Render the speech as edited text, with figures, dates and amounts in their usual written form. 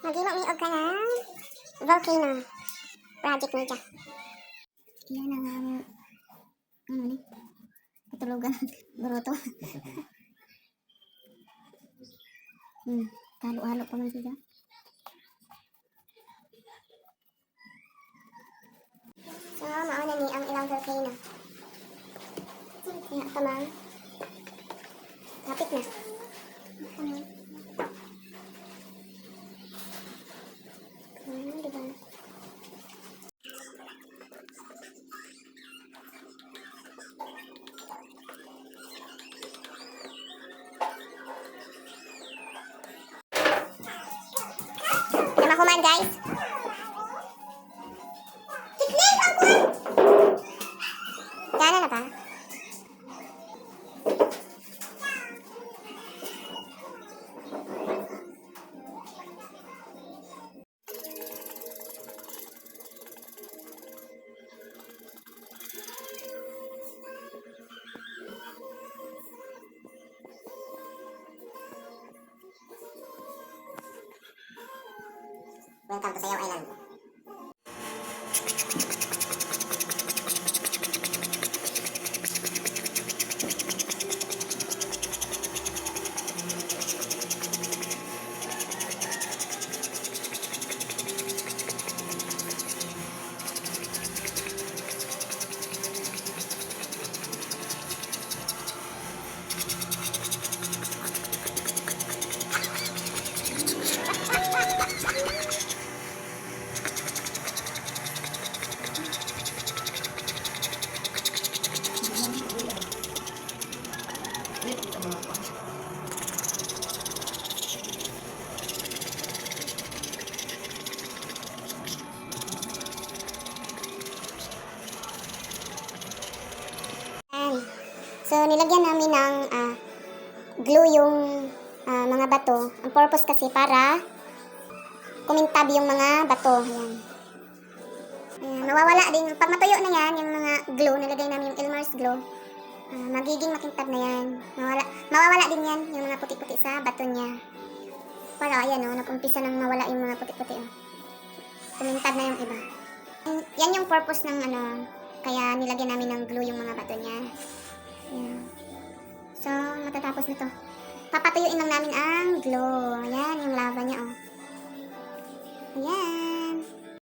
Magimo mi og kanang volcano project ni siya. Yan ang ano ni katulugan bruto. Halo-halo pa man siya. So, mauna ni ang ilang volcano. Kaya ito lang. Kapit na. Diba? Nama kuman guys. Kiklik ako. Gana na ba? Welcome to Sayaw Island. So, nilagyan namin ng glue yung mga bato. Ang purpose kasi para kumintab yung mga bato. Ayan. Ayan, mawawala din. Pag matuyo na yan, yung mga glue, nilagay namin yung Elmer's glue, magiging makintab na yan. Mawawala din yan, yung mga puti-puti sa bato niya. Para, ayan o, nag-umpisa nang mawala yung mga puti-puti o. Kumintab na yung iba. Yan yung purpose ng kaya nilagyan namin ng glue yung mga bato niya. Ayan. So, matatapos na to. Papatuyuin lang namin ang glue. Ayan, yung lava niya, oh. Ayan.